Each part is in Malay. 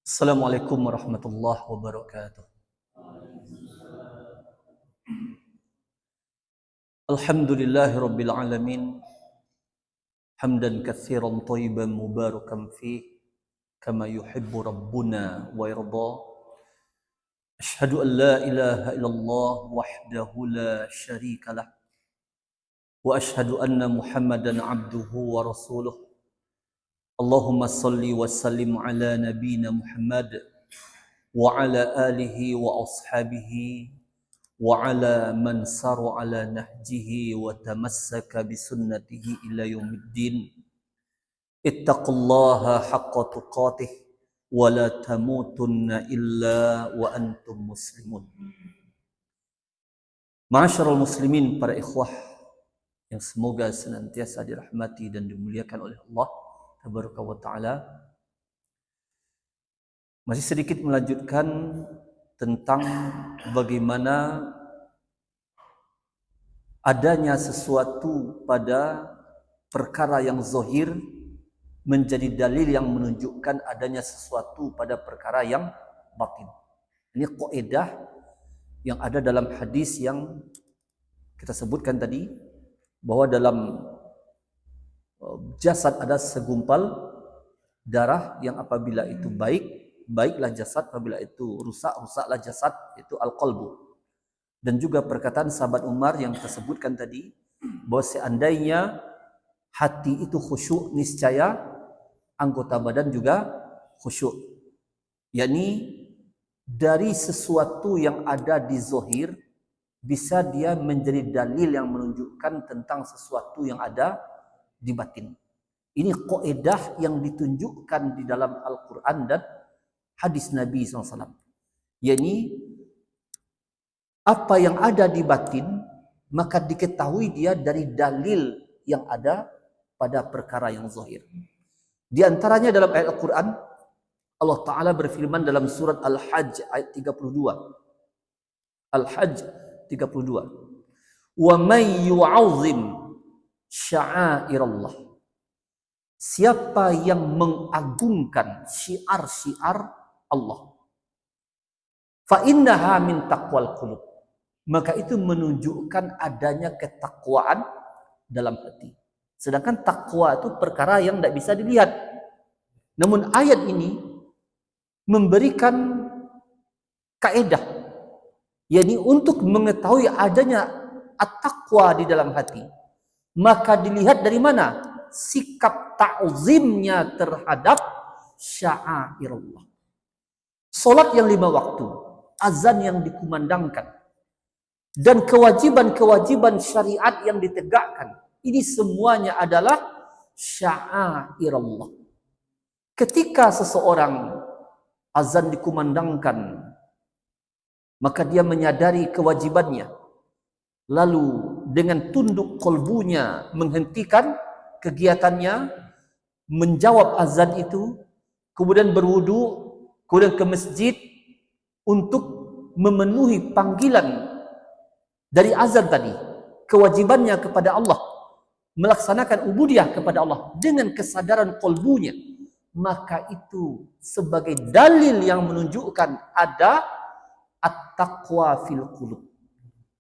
Assalamualaikum warahmatullahi wabarakatuh. Alhamdulillahi rabbil alamin. Hamdan katsiran thayyiban mubarakan fih kama yuhibbu rabbuna wa yarda. Asyhadu an la ilaha illallah wahdahu la syarika lah. Wa asyhadu anna Muhammadan abduhu wa rasuluh. Allahumma salli wa sallim ala nabiyyina Muhammad wa ala alihi wa ashabihi wa ala man saru ala nahjihi wa tamassaka bi sunnatihi ila yaumiddin. Ittaqullaha haqqa tuqatih wa la tamutunna illa wa antum muslimun. Ma'asyiral muslimin, para ikhwah yang semoga senantiasa dirahmati dan dimuliakan oleh Allah Tabaraka wa Ta'ala. Masih sedikit melanjutkan tentang bagaimana adanya sesuatu pada perkara yang zahir menjadi dalil yang menunjukkan adanya sesuatu pada perkara yang batin. Ini kaidah yang ada dalam hadis yang kita sebutkan tadi, bahwa dalam jasad ada segumpal darah yang apabila itu baik, baiklah jasad, apabila itu rusak, rusaklah jasad, itu al-qalbu. Dan juga perkataan sahabat Umar yang tersebutkan tadi, bahwa seandainya hati itu khusyuk, niscaya anggota badan juga khusyuk. yakni dari sesuatu yang ada di zahir bisa dia menjadi dalil yang menunjukkan tentang sesuatu yang ada di batin. Ini kaidah yang ditunjukkan di dalam Al-Quran dan hadis Nabi SAW. yakni apa yang ada di batin maka diketahui dia dari dalil yang ada pada perkara yang zahir. Di antaranya dalam ayat Al-Quran, Allah Ta'ala berfirman dalam surat Al-Hajj ayat 32. Al-Hajj 32. Wa may yu'azzim sya'airallah. Siapa yang mengagungkan syiar-syiar Allah, fa innaha min taqwal qulub, maka itu menunjukkan adanya ketakwaan dalam hati. Sedangkan takwa itu perkara yang tidak bisa dilihat. Namun ayat ini memberikan kaidah, yakni untuk mengetahui adanya at-taqwa di dalam hati, maka dilihat dari mana? Sikap ta'zimnya terhadap sya'airullah. Salat yang 5 waktu, azan yang dikumandangkan, dan kewajiban-kewajiban syariat yang ditegakkan, ini semuanya adalah sya'airullah. Ketika seseorang azan dikumandangkan, maka dia menyadari kewajibannya, lalu dengan tunduk kolbunya menghentikan kegiatannya, menjawab azan itu, kemudian berwudu, kemudian ke masjid untuk memenuhi panggilan dari azan tadi, kewajibannya kepada Allah, melaksanakan ubudiyah kepada Allah dengan kesadaran kolbunya, maka itu sebagai dalil yang menunjukkan ada at-taqwa fil qulub,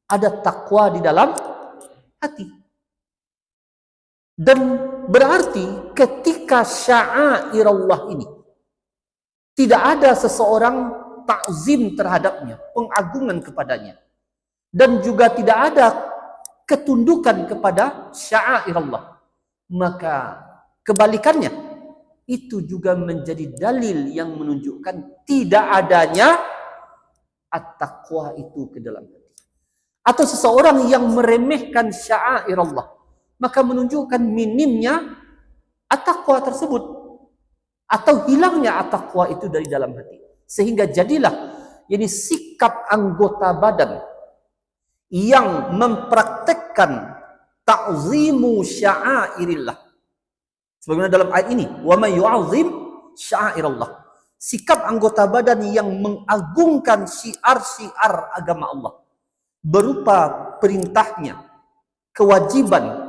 ada takwa di dalam hati. Dan berarti ketika sya'airullah ini tidak ada seseorang ta'zim terhadapnya, pengagungan kepadanya, dan juga tidak ada ketundukan kepada sya'airullah, maka kebalikannya itu juga menjadi dalil yang menunjukkan tidak adanya at-taqwa itu ke dalam hati. Atau seseorang yang meremehkan sya'airullah, maka menunjukkan minimnya at-taqwa tersebut, atau hilangnya at-taqwa itu dari dalam hati. Sehingga jadilah ini sikap anggota badan yang mempraktekkan ta'zimu sya'airillah. Sebagaimana dalam ayat ini, wa may yu'azzim sya'airallah. Sikap anggota badan yang mengagungkan syiar-syiar agama Allah, berupa perintahnya, kewajiban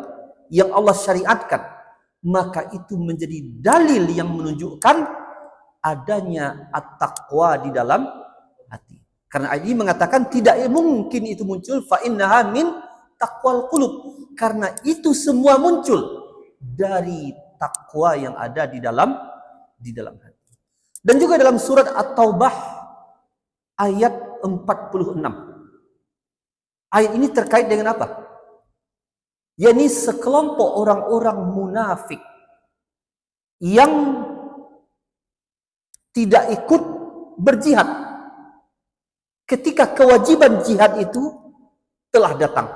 yang Allah syariatkan, maka itu menjadi dalil yang menunjukkan adanya at-taqwa di dalam hati. Karena ayat ini mengatakan tidak mungkin itu muncul fa innaha min taqwal qulub. Karena itu semua muncul dari takwa yang ada di dalam hati. Dan juga dalam surat At-Taubah ayat 46. Ayat ini terkait dengan apa? yakni sekelompok orang-orang munafik yang tidak ikut berjihad ketika kewajiban jihad itu telah datang.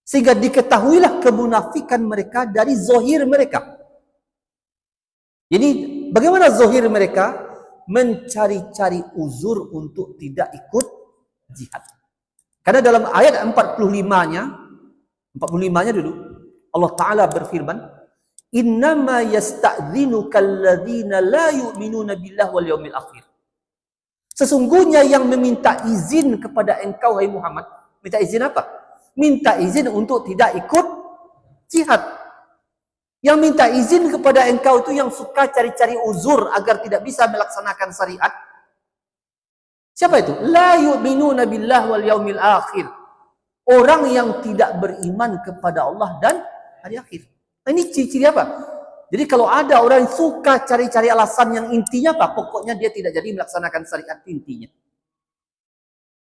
Sehingga diketahuilah kemunafikan mereka dari zahir mereka. Jadi bagaimana zahir mereka? Mencari-cari uzur untuk tidak ikut jihad. Karena dalam ayat 45-nya dulu, Allah Ta'ala berfirman, Innama yasta'dhinuka alladhina la yu'minuna billah wal yawmil akhir. Sesungguhnya yang meminta izin kepada engkau, hai Muhammad, minta izin apa? Minta izin untuk tidak ikut jihad. Yang minta izin kepada engkau itu yang suka cari-cari uzur agar tidak bisa melaksanakan syariat. Siapa itu? La yu'minuna billah wal yaumil akhir. Orang yang tidak beriman kepada Allah dan hari akhir. Nah, ini ciri-ciri apa? Jadi kalau ada orang yang suka cari-cari alasan yang intinya apa? Pokoknya dia tidak jadi melaksanakan syariat intinya.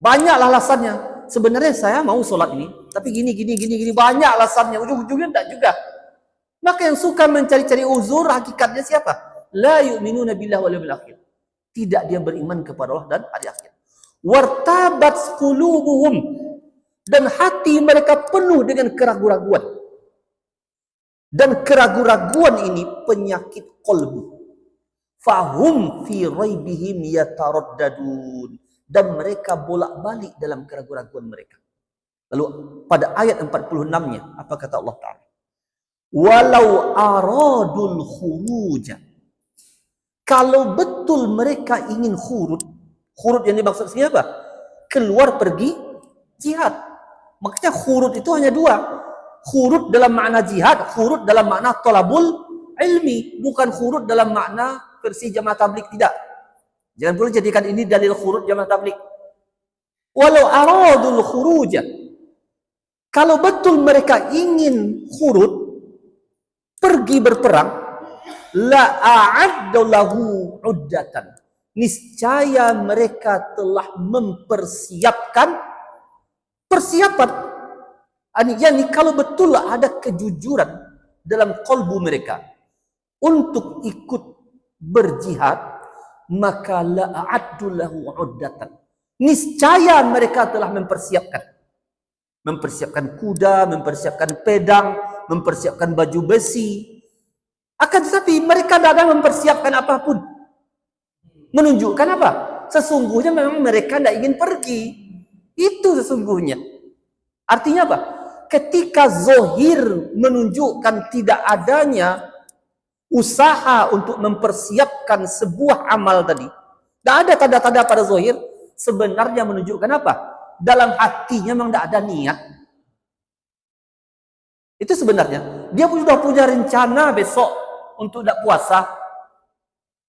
Banyaklah alasannya. Sebenarnya saya mau sholat ini, tapi gini. Banyak alasannya. Ujung-ujungnya tidak juga. Maka yang suka mencari-cari uzur, hakikatnya siapa? La yu'minuna billah wal yawmil akhir. Tidak dia beriman kepada Allah dan hari akhir. Wartabat qulubuhum. Dan hati mereka penuh dengan keraguan-raguan. Dan keraguan-raguan ini penyakit qalbu. Fahum fi raibihim yataraddadun. Dan mereka bolak-balik dalam keraguan-raguan mereka. Lalu pada ayat 46-nya, apa kata Allah Ta'ala? Walau aradul khuruja. Kalau betul mereka ingin khurud yang dimaksud sini apa? Keluar pergi jihad. Makanya khurud itu hanya dua. Khurud dalam makna jihad, khurud dalam makna talabul ilmi, bukan khurud dalam makna versi jamaah tabligh, tidak. Jangan perlu jadikan ini dalil khurud jamaah tabligh. Walau aradul khuruja. Kalau betul mereka ingin khurud, pergi berperang, la a'addu lahu uddatan. Niscaya mereka telah mempersiapkan persiapan. Yani kalau betul ada kejujuran dalam kalbu mereka untuk ikut berjihad, maka la a'addu lahu uddatan. Niscaya mereka telah mempersiapkan kuda, mempersiapkan pedang, mempersiapkan baju besi. Akan tetapi mereka tidak ada mempersiapkan apapun. Menunjukkan apa? Sesungguhnya memang mereka tidak ingin pergi. Itu sesungguhnya. Artinya apa? Ketika zohir menunjukkan tidak adanya usaha untuk mempersiapkan sebuah amal tadi, tidak ada tanda-tanda pada zohir, sebenarnya menunjukkan apa? Dalam hatinya memang tidak ada niat. Itu sebenarnya. Dia sudah punya rencana besok untuk tidak puasa.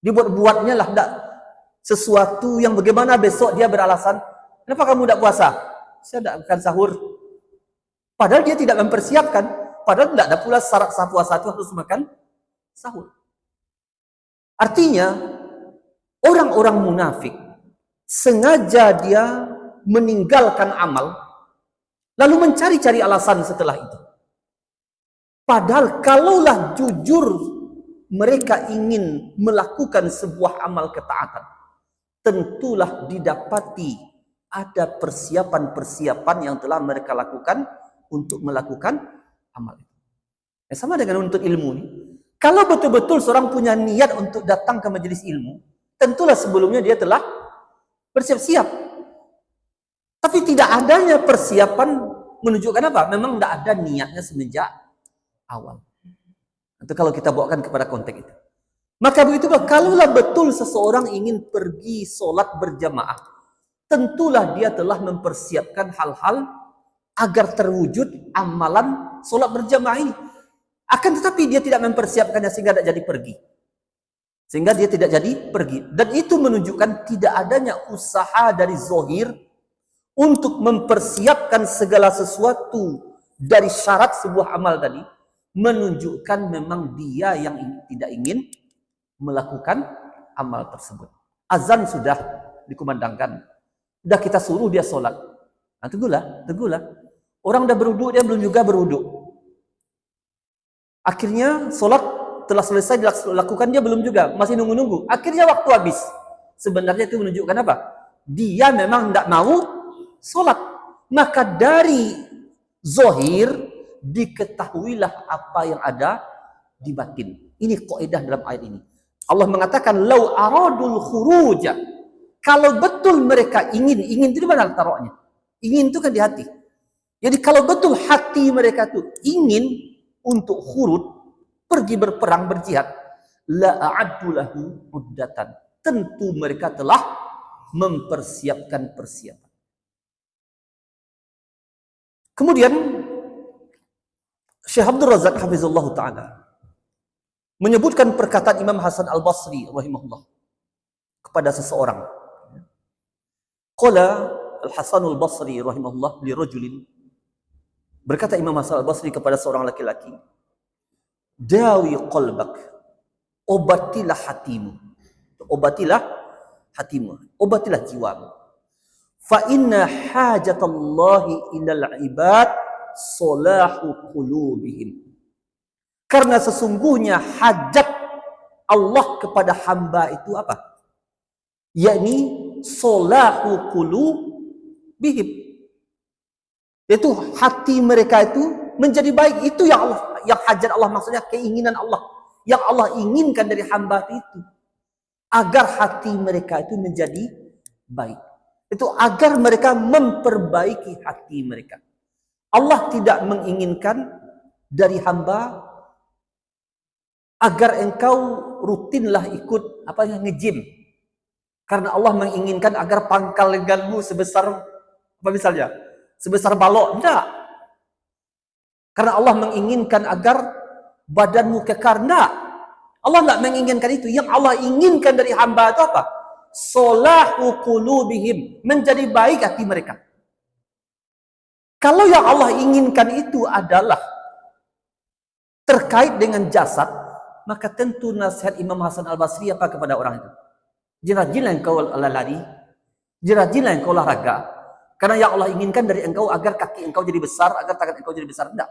Dibuat-buatnya lah tidak sesuatu yang bagaimana besok dia beralasan, kenapa kamu tidak puasa? Saya tidak akan sahur. Padahal dia tidak mempersiapkan. Padahal tidak ada pula syarat sah puasa itu harus makan sahur. Artinya, orang-orang munafik sengaja dia meninggalkan amal, lalu mencari-cari alasan setelah itu. Padahal kalaulah jujur mereka ingin melakukan sebuah amal ketaatan, tentulah didapati ada persiapan-persiapan yang telah mereka lakukan untuk melakukan amal itu. Sama dengan untuk ilmu ini. Kalau betul-betul seorang punya niat untuk datang ke majelis ilmu, tentulah sebelumnya dia telah bersiap-siap. Tapi tidak adanya persiapan menunjukkan apa? Memang tidak ada niatnya semenjak awal. Itu kalau kita bawakan kepada konteks itu. Maka begitu, kalaulah betul seseorang ingin pergi sholat berjamaah, tentulah dia telah mempersiapkan hal-hal agar terwujud amalan sholat berjamaah ini. Akan tetapi dia tidak mempersiapkannya sehingga tidak jadi pergi. Sehingga dia tidak jadi pergi. Dan itu menunjukkan tidak adanya usaha dari zahir untuk mempersiapkan segala sesuatu dari syarat sebuah amal tadi. Menunjukkan memang dia yang tidak ingin melakukan amal tersebut. Azan sudah dikumandangkan. Sudah kita suruh dia sholat. Nah, tunggulah. Orang udah berwuduk, dia belum juga berwuduk. Akhirnya sholat telah selesai dilakukan, dia belum juga, masih nunggu-nunggu. Akhirnya waktu habis. Sebenarnya itu menunjukkan apa? Dia memang tidak mau sholat. Maka dari zahir diketahuilah apa yang ada di batin. Ini kaidah dalam ayat ini. Allah mengatakan lau aradul khuruja. Kalau betul mereka ingin itu di mana taruhnya? Ingin itu kan di hati. Jadi kalau betul hati mereka itu ingin untuk khurud, pergi berperang, berjihad, la a'addu lahu uddatan. Tentu mereka telah mempersiapkan persiapan. Kemudian Syekh Abdul Razak hafizallahu taala menyebutkan perkataan Imam Hasan Al-Basri rahimahullah kepada seseorang. Qala Al-Hasan Al-Basri rahimahullah li rajulin, berkata Imam Hasan Al-Basri kepada seorang laki-laki, dawi qalbak, obatilah hatimu, obatilah jiwamu. Fa inna hajatallahi ilal ibad salahu qulubihim. Karena sesungguhnya hajat Allah kepada hamba itu apa? Yakni salahu qulubihim. Itu hati mereka itu menjadi baik. Itu yang Allah, yang hajat Allah, maksudnya keinginan Allah. Yang Allah inginkan dari hamba itu. Agar hati mereka itu menjadi baik. Itu agar mereka memperbaiki hati mereka. Allah tidak menginginkan dari hamba agar engkau rutinlah ikut nge-gym. Karena Allah menginginkan agar pangkal lenganmu sebesar apa misalnya? Sebesar balok. Tidak. Karena Allah menginginkan agar badanmu kekar. Tidak. Allah tidak menginginkan itu. Yang Allah inginkan dari hamba itu apa? Salahu qulubihim. Menjadi baik hati mereka. Kalau yang Allah inginkan itu adalah terkait dengan jasad, maka tentu nasihat Imam Hasan Al-Basri apa kepada orang itu? Rajinlah engkau lari, rajinlah engkau olahraga. Karena yang Allah inginkan dari engkau agar kaki engkau jadi besar, agar tangan engkau jadi besar. Tidak.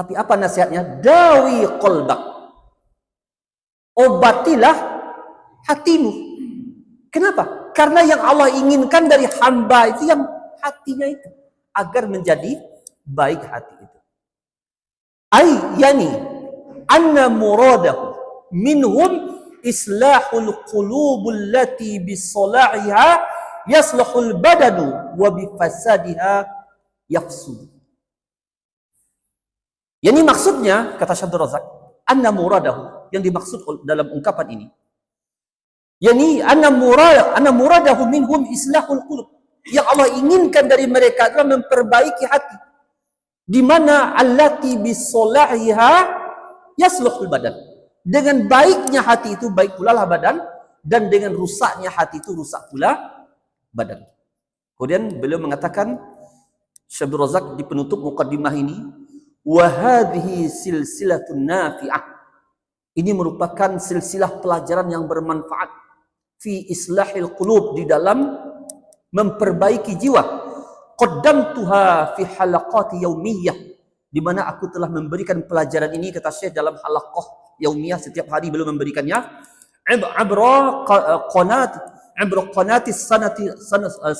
Tapi apa nasihatnya? Dawi qalbak. Obatilah hatimu. Kenapa? Karena yang Allah inginkan dari hamba itu yang hatinya itu. Agar menjadi baik hati itu. Yani anna muradahu minhum islahul qulubul lati bisalahiha yaslahul badanu wa bifasadiha yafsud. Yani maksudnya, kata Syekh Abdul Razak, anna muradahu, yang dimaksud dalam ungkapan ini, yani anna muradahu minhum islahul qulub, yang Allah inginkan dari mereka adalah memperbaiki hati, di mana allati bisalahiha yaslahul badan. Dengan baiknya hati itu baik pula lah badan, dan dengan rusaknya hati itu rusak pula badan. Kemudian beliau mengatakan, Syekh Abdul Razak di penutup muqaddimah ini, wa hadhihi silsilatun nafi'ah. Ini merupakan silsilah pelajaran yang bermanfaat fi islahil qulub, di dalam memperbaiki jiwa. Qaddamtuha fi halaqati yaumiyah, di mana aku telah memberikan pelajaran ini, kata Syekh, dalam halaqah yaumiyah, setiap hari beliau memberikannya, abra qanatis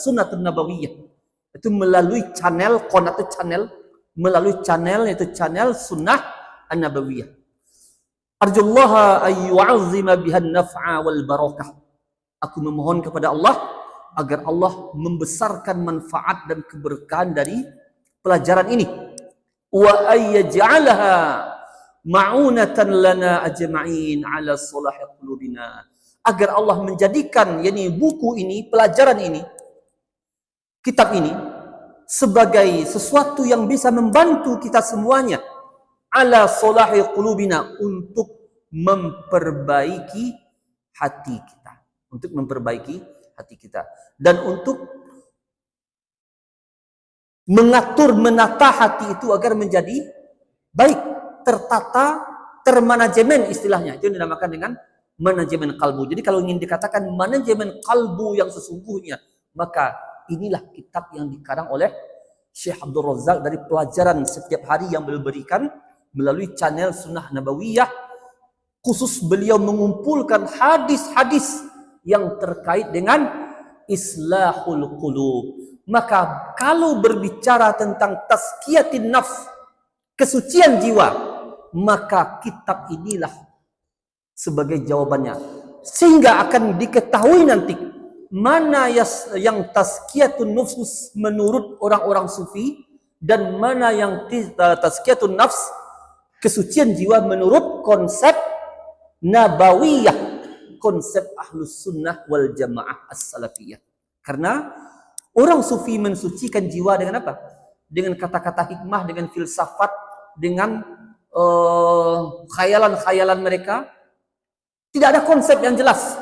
sunnatun nabawiyah. Itu melalui channel, qanat itu channel, melalui channel, yaitu channel sunnah an-nabawiyah. Arjullaha ayyu'azzima bihan naf'a wal barakah. Aku memohon kepada Allah agar Allah membesarkan manfaat dan keberkahan dari pelajaran ini. Wa ayyaj'alaha ma'unatan lana ajma'in ala salahi qulubina. Agar Allah menjadikan buku ini, pelajaran ini, kitab ini, sebagai sesuatu yang bisa membantu kita semuanya ala salahi qulubina, untuk memperbaiki hati kita, untuk memperbaiki hati kita, dan untuk mengatur, menata hati itu agar menjadi baik, tertata, termanajemen istilahnya. Itu yang dinamakan dengan manajemen kalbu. Jadi kalau ingin dikatakan manajemen kalbu yang sesungguhnya, maka inilah kitab yang dikarang oleh Syekh Abdul Razak dari pelajaran setiap hari yang beliau berikan melalui channel Sunnah Nabawiyah. Khusus beliau mengumpulkan hadis-hadis yang terkait dengan islahul qulub. Maka kalau berbicara tentang tazkiyatin nafs, kesucian jiwa, maka kitab inilah sebagai jawabannya. Sehingga akan diketahui nanti mana yang tazkiyatun nafs menurut orang-orang sufi dan mana yang tazkiyatun nafs, kesucian jiwa menurut konsep nabawiyah, konsep ahlus sunnah wal jamaah as-salafiyah. Karena orang sufi mensucikan jiwa dengan apa? Dengan kata-kata hikmah, dengan filsafat, dengan khayalan-khayalan mereka. Tidak ada konsep yang jelas.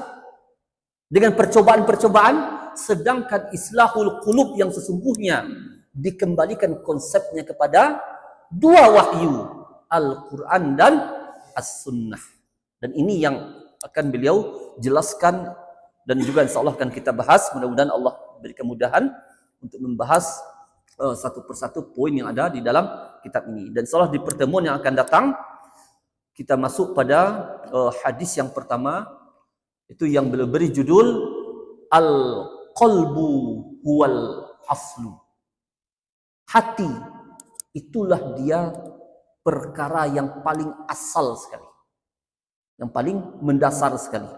Dengan percobaan-percobaan, sedangkan islahul qulub yang sesungguhnya dikembalikan konsepnya kepada dua wahyu, Al-Quran dan As-Sunnah. Dan ini yang akan beliau jelaskan dan juga insya Allah akan kita bahas. Mudah-mudahan Allah beri kemudahan untuk membahas satu persatu poin yang ada di dalam kitab ini. Dan insya Allah di pertemuan yang akan datang kita masuk pada hadis yang pertama, itu yang beliau beri judul Al-Qalbu huwal aslu. Hati itulah dia perkara yang paling asal sekali, yang paling mendasar sekali.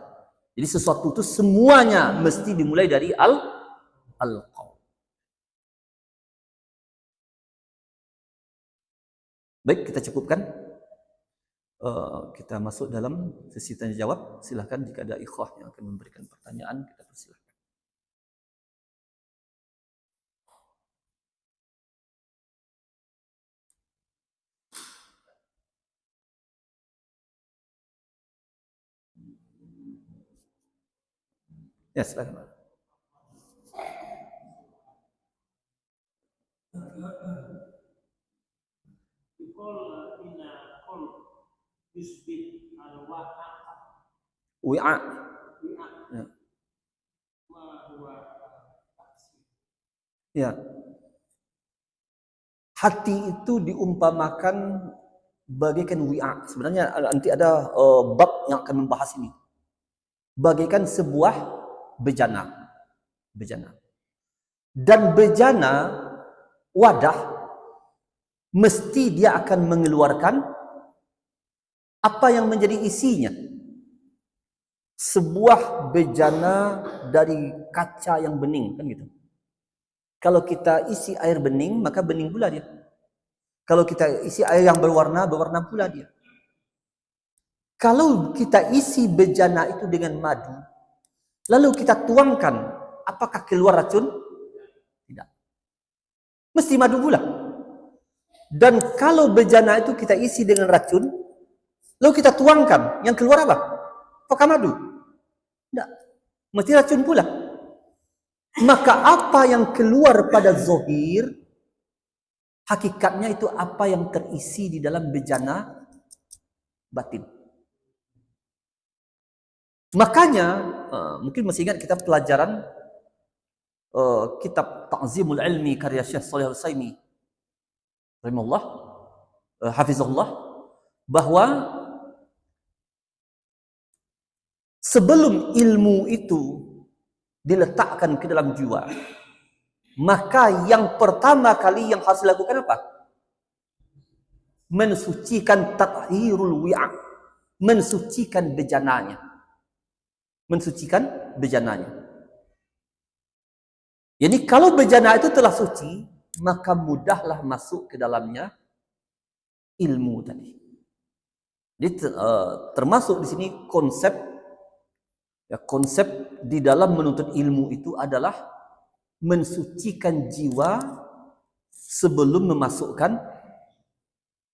Jadi sesuatu itu semuanya mesti dimulai dari al-qalb. Baik, kita cukupkan. Kita masuk dalam sesi tanya jawab. Silahkan jika ada ikhwah yang akan memberikan pertanyaan, kita persilahkan. Ya, silakan. Wi'a. Ya. Hati itu diumpamakan bagaikan wi'a. Sebenarnya nanti ada bab yang akan membahas ini. Bagaikan sebuah bejana. Bejana. Dan bejana, wadah, mesti dia akan mengeluarkan apa yang menjadi isinya. Sebuah bejana dari kaca yang bening, kan gitu. Kalau kita isi air bening, maka bening pula dia. Kalau kita isi air yang berwarna, berwarna pula dia. Kalau kita isi bejana itu dengan madu, lalu kita tuangkan, apakah keluar racun? Tidak. Mesti madu pula. Dan kalau bejana itu kita isi dengan racun, lalu kita tuangkan, yang keluar apa? Apakah madu? Tidak. Mesti racun pula. Maka apa yang keluar pada zohir, hakikatnya itu apa yang terisi di dalam bejana batin. Makanya, mungkin masih ingat kita pelajaran kitab Ta'zimul Ilmi karya Syekh Shalih Al-Utsaimin rahimahullah, hafizahullah, bahwa sebelum ilmu itu diletakkan ke dalam jiwa, maka yang pertama kali yang harus dilakukan apa? Mensucikan tathirul wi'a, mensucikan bejananya. Mensucikan bejananya. Jadi kalau bejana itu telah suci, maka mudahlah masuk ke dalamnya ilmu tadi. Jadi termasuk di sini konsep, ya, konsep di dalam menuntut ilmu itu adalah mensucikan jiwa sebelum memasukkan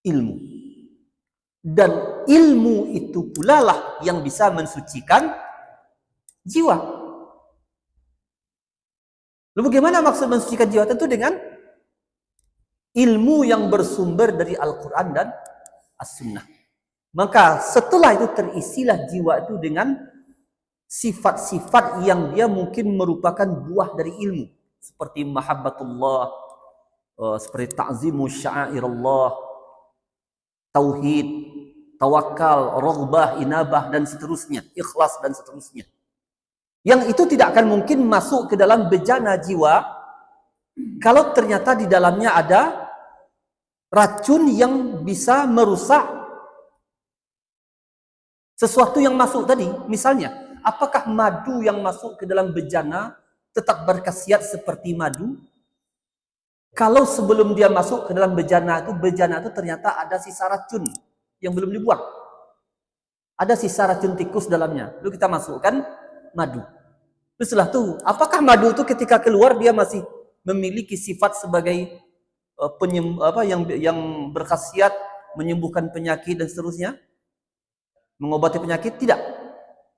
ilmu. Dan ilmu itu pula lah yang bisa mensucikan jiwa. Lalu bagaimana maksud mensucikan jiwa? Tentu dengan ilmu yang bersumber dari Al-Quran dan As-Sunnah. Maka setelah itu terisilah jiwa itu dengan sifat-sifat yang dia mungkin merupakan buah dari ilmu. Seperti mahabbatullah, seperti ta'zimu sya'airallah, tauhid, tawakal, raghbah, inabah, dan seterusnya. Ikhlas dan seterusnya. Yang itu tidak akan mungkin masuk ke dalam bejana jiwa kalau ternyata di dalamnya ada racun yang bisa merusak sesuatu yang masuk tadi. Misalnya, apakah madu yang masuk ke dalam bejana tetap berkhasiat seperti madu? Kalau sebelum dia masuk ke dalam bejana itu ternyata ada sisa racun yang belum dibuang. Ada sisa racun tikus dalamnya. Lalu kita masukkan madu. Terus setelah itu, apakah madu itu ketika keluar dia masih memiliki sifat sebagai yang berkhasiat menyembuhkan penyakit dan seterusnya? Mengobati penyakit? Tidak.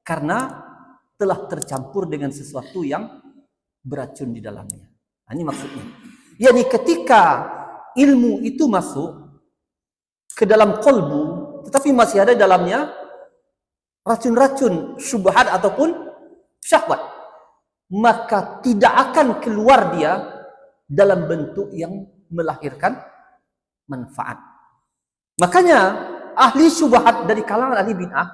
Karena telah tercampur dengan sesuatu yang beracun di dalamnya. Nah, ini maksudnya. Yani ketika ilmu itu masuk ke dalam kolbu, tetapi masih ada dalamnya racun-racun syubhat ataupun syahwat, maka tidak akan keluar dia dalam bentuk yang melahirkan manfaat. Makanya ahli syubhat dari kalangan ahli bid'ah,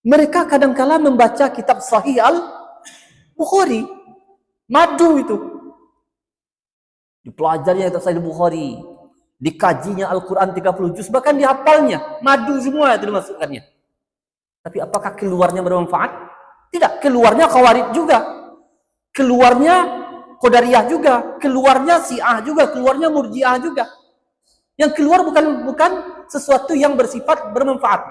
mereka kadang-kala membaca kitab Sahih Al-Bukhari, madu itu. Dipelajarinya kitab Sahih Al-Bukhari, dikajinya Al-Quran 30 juz, bahkan dihafalnya, madu semua itu dimasukkannya. Tapi apakah keluarnya bermanfaat? Tidak, keluarnya Khawarij juga. Keluarnya Qadariyah juga, keluarnya Syiah juga, keluarnya Murji'ah juga. Yang keluar bukan sesuatu yang bersifat bermanfaat.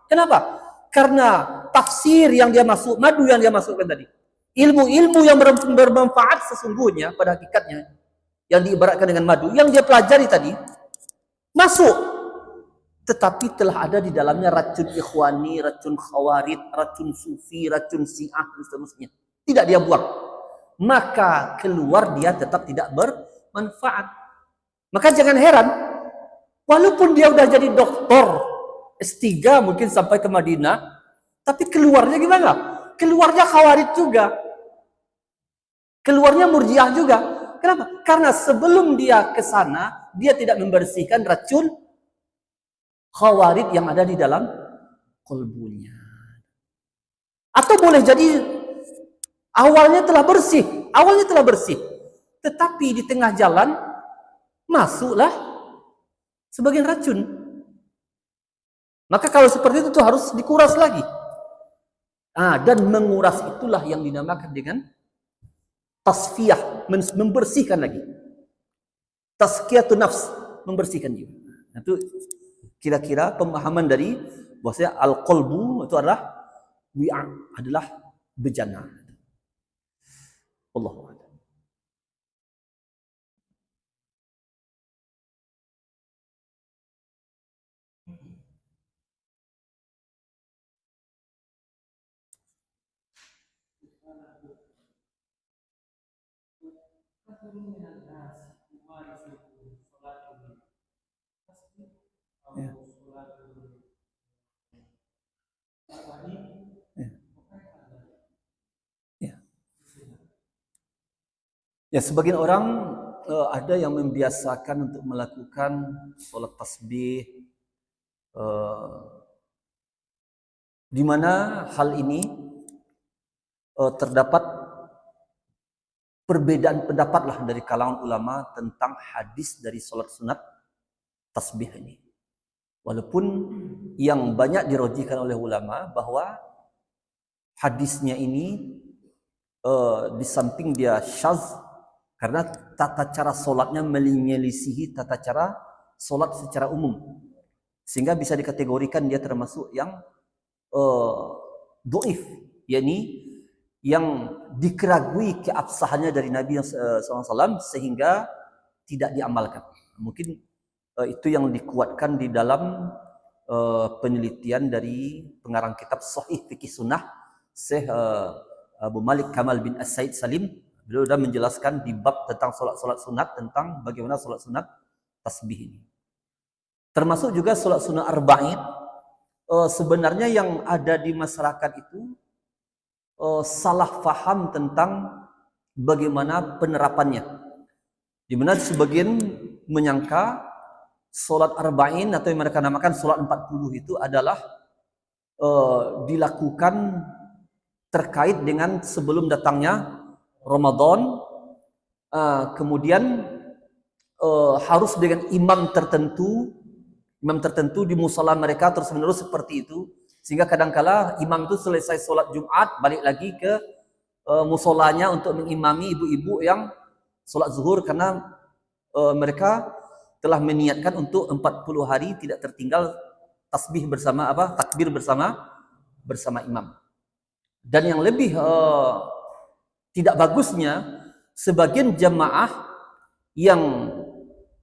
Kenapa? Karena tafsir yang dia masuk, madu yang dia masukkan tadi, ilmu-ilmu yang bermanfaat sesungguhnya pada hakikatnya yang diibaratkan dengan madu yang dia pelajari tadi masuk, tetapi telah ada di dalamnya racun ikhwani, racun khawarij, racun sufi, racun syiah dan seterusnya. Tidak dia buang, maka keluar dia tetap tidak bermanfaat. Maka jangan heran, walaupun dia udah jadi doktor S3 mungkin sampai ke Madinah, tapi keluarnya gimana? Keluarnya Khawarij juga, keluarnya Murji'ah juga. Kenapa? Karena sebelum dia ke sana, dia tidak membersihkan racun Khawarij yang ada di dalam kolbunya. Atau boleh jadi awalnya telah bersih, tetapi di tengah jalan masuklah sebagian racun. Maka kalau seperti itu harus dikuras lagi. Dan menguras itulah yang dinamakan dengan tasfiyah, membersihkan lagi. Tazkiyatun nafs, membersihkan jiwa. Itu kira-kira pemahaman dari bahwasanya al-qalbu itu adalah adalah bejana. Allahu a'lam. Ya. Ya. Ya, sebagian orang ada yang membiasakan untuk melakukan sholat tasbih, di mana hal ini terdapat perbedaan pendapat lah dari kalangan ulama tentang hadis dari sholat sunat tasbih ini. Walaupun yang banyak dirojikan oleh ulama bahwa hadisnya ini di samping dia syaz karena tata cara sholatnya menyelisihi tata cara sholat secara umum, sehingga bisa dikategorikan dia termasuk yang dhaif, yakni yang dikeragui keabsahannya dari Nabi SAW sehingga tidak diamalkan. Mungkin itu yang dikuatkan di dalam penelitian dari pengarang kitab Sahih Fikih Sunnah, Syekh Abu Malik Kamal bin As-Said Salim. Beliau sudah menjelaskan di bab tentang solat sunat, tentang bagaimana solat sunat tasbih ini. Termasuk juga solat sunat arba'in. Sebenarnya yang ada di masyarakat itu salah faham tentang bagaimana penerapannya. Di mana sebagian menyangka solat arba'in atau yang mereka namakan solat 40 itu adalah dilakukan terkait dengan sebelum datangnya Ramadan, kemudian harus dengan imam tertentu di musola mereka terus menerus seperti itu, sehingga kadangkala imam itu selesai sholat Jumat balik lagi ke musolanya untuk mengimami ibu-ibu yang sholat zuhur, karena mereka telah meniatkan untuk 40 hari tidak tertinggal tasbih bersama takbir bersama imam. Dan yang lebih tidak bagusnya, sebagian jamaah yang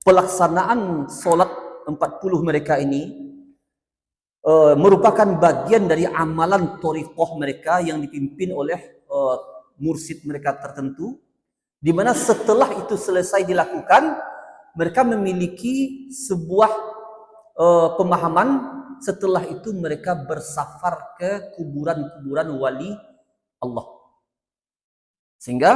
pelaksanaan sholat 40 mereka ini merupakan bagian dari amalan thariqah mereka yang dipimpin oleh mursyid mereka tertentu, di mana setelah itu selesai dilakukan, mereka memiliki sebuah pemahaman. Setelah itu mereka bersafar ke kuburan-kuburan wali Allah. Sehingga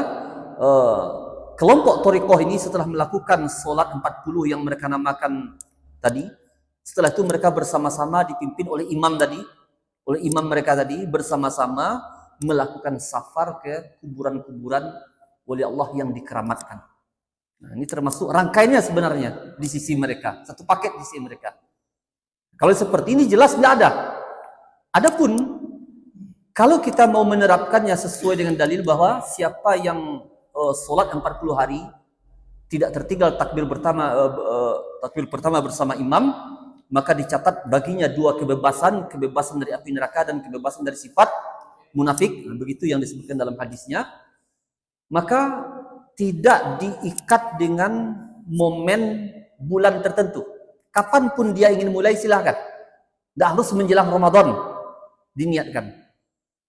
kelompok thariqah ini setelah melakukan sholat 40 yang mereka namakan tadi, setelah itu mereka bersama-sama dipimpin oleh imam mereka tadi, bersama-sama melakukan safar ke kuburan-kuburan wali Allah yang dikeramatkan. Nah, ini termasuk rangkaiannya sebenarnya di sisi mereka, satu paket di sisi mereka. Kalau seperti ini jelas tidak ada. Adapun kalau kita mau menerapkannya sesuai dengan dalil bahwa siapa yang sholat 40 hari tidak tertinggal takbir pertama bersama imam, maka dicatat baginya 2 kebebasan dari api neraka dan kebebasan dari sifat munafik. Begitu yang disebutkan dalam hadisnya. Maka tidak diikat dengan momen bulan tertentu. Kapanpun dia ingin mulai silahkan. Tidak harus menjelang Ramadan diniatkan.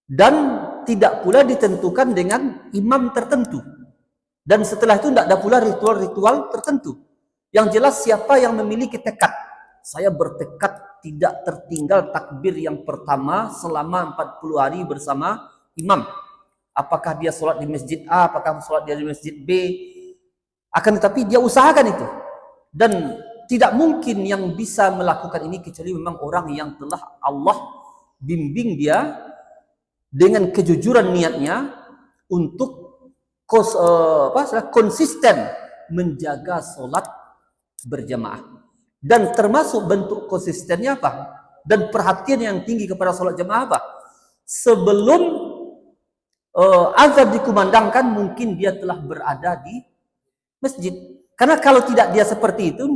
Dan tidak pula ditentukan dengan imam tertentu. Dan setelah itu tidak ada pula ritual-ritual tertentu. Yang jelas siapa yang memiliki tekad. Saya bertekad tidak tertinggal takbir yang pertama selama 40 hari bersama imam. Apakah dia sholat di masjid A, apakah sholat dia di masjid B. Akan tetapi dia usahakan itu. Dan tidak mungkin yang bisa melakukan ini kecuali memang orang yang telah Allah bimbing dia dengan kejujuran niatnya untuk konsisten menjaga sholat berjamaah. Dan termasuk bentuk konsistennya apa? Dan perhatian yang tinggi kepada sholat jamaah apa? Sebelum azan dikumandangkan, mungkin dia telah berada di masjid. Karena kalau tidak dia seperti itu,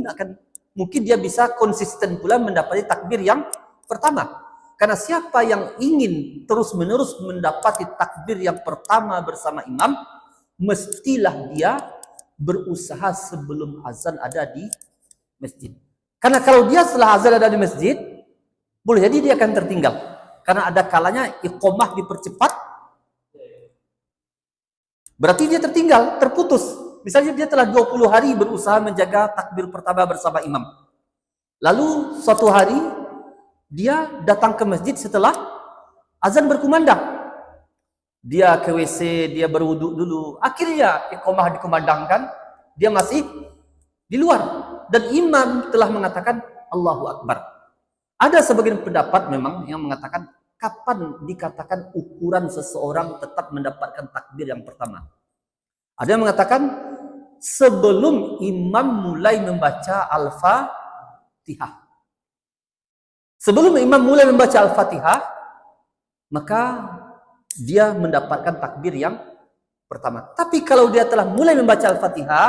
mungkin dia bisa konsisten pula mendapati takbir yang pertama. Karena siapa yang ingin terus-menerus mendapati takbir yang pertama bersama imam, mestilah dia berusaha sebelum azan ada di masjid. Karena kalau dia setelah azan ada di masjid, boleh jadi dia akan tertinggal. Karena ada kalanya iqomah dipercepat, berarti dia tertinggal, terputus. Misalnya dia telah 20 hari berusaha menjaga takbir pertama bersama imam. Lalu suatu hari dia datang ke masjid setelah azan berkumandang. Dia ke WC, dia berwuduk dulu. Akhirnya iqamah dikumandangkan, dia masih di luar. Dan imam telah mengatakan Allahu Akbar. Ada sebagian pendapat memang yang mengatakan kapan dikatakan ukuran seseorang tetap mendapatkan takbir yang pertama. Ada yang mengatakan sebelum imam mulai membaca Al-Fatihah. Sebelum imam mulai membaca Al-Fatihah, maka dia mendapatkan takbir yang pertama. Tapi kalau dia telah mulai membaca Al-Fatihah,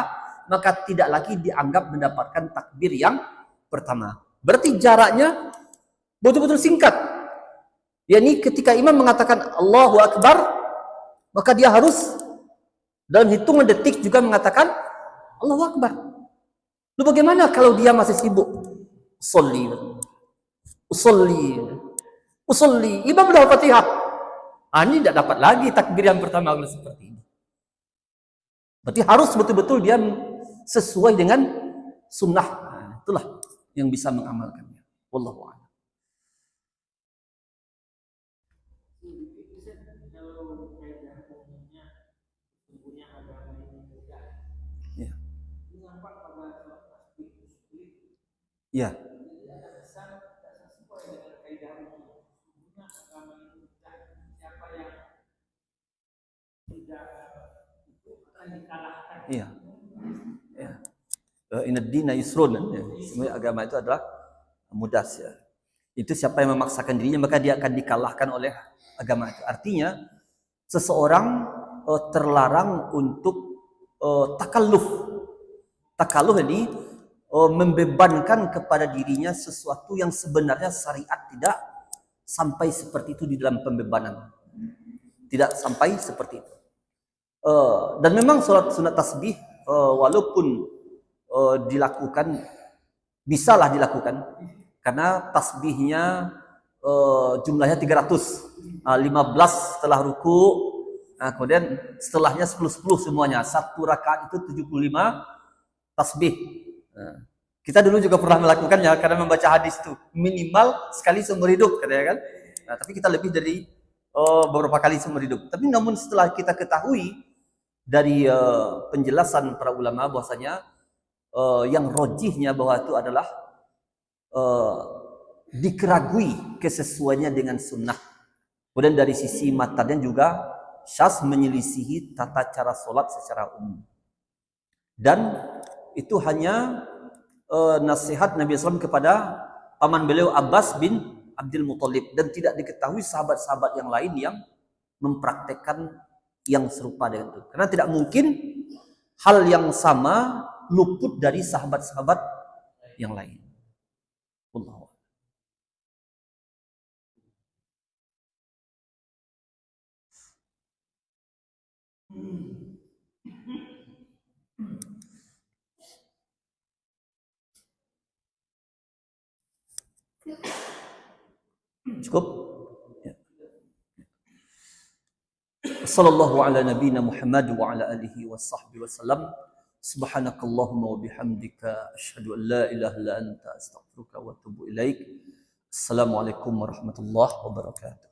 maka tidak lagi dianggap mendapatkan takbir yang pertama. Berarti jaraknya betul-betul singkat. yakni ketika imam mengatakan Allahu Akbar, maka dia harus dalam hitungan detik juga mengatakan Allahu Akbar. Lalu bagaimana kalau dia masih sibuk? Sholli. usolli, usolli, imam dah Fatihah. Ini tidak dapat lagi takbir yang pertama seperti ini. Berarti harus betul-betul dia sesuai dengan sunnah. Itulah yang bisa mengamalkannya. Wallahu a'lam. Ya. Iya. Ya. Inna dina yusrun. Semua agama itu adalah mudah. Ya. Itu siapa yang memaksakan dirinya maka dia akan dikalahkan oleh agama itu. Artinya seseorang terlarang untuk takalluf. Takalluf ini membebankan kepada dirinya sesuatu yang sebenarnya syariat tidak sampai seperti itu di dalam pembebanan. Tidak sampai seperti itu. Dan memang sholat sunat tasbih walaupun dilakukan, bisalah dilakukan karena tasbihnya jumlahnya 300, 15 setelah ruku, kemudian setelahnya 10-10 semuanya, satu rakaat itu 75 tasbih. Kita dulu juga pernah melakukannya karena membaca hadis itu minimal sekali seumur hidup katanya kan. Tapi kita lebih dari beberapa kali seumur hidup. Tapi namun setelah kita ketahui dari penjelasan para ulama bahwasanya yang rojihnya bahwa itu adalah dikeragui kesesuaiannya dengan sunnah. Kemudian dari sisi matanya juga syas menyelisihi tata cara sholat secara umum. Dan itu hanya nasihat Nabi SAW kepada paman beliau Abbas bin Abdul Muthalib, dan tidak diketahui sahabat-sahabat yang lain yang mempraktekkan yang serupa dengan itu. Karena tidak mungkin hal yang sama luput dari sahabat-sahabat yang lain. Allah. Cukup? Ya. Sallallahu ala nabiyina Muhammad wa ala alihi wa sahbihi wasallam. Subhanakallahumma wa bihamdika asyhadu an la ilaha illa anta astaghfiruka wa atubu ilaik. Assalamualaikum warahmatullahi wabarakatuh.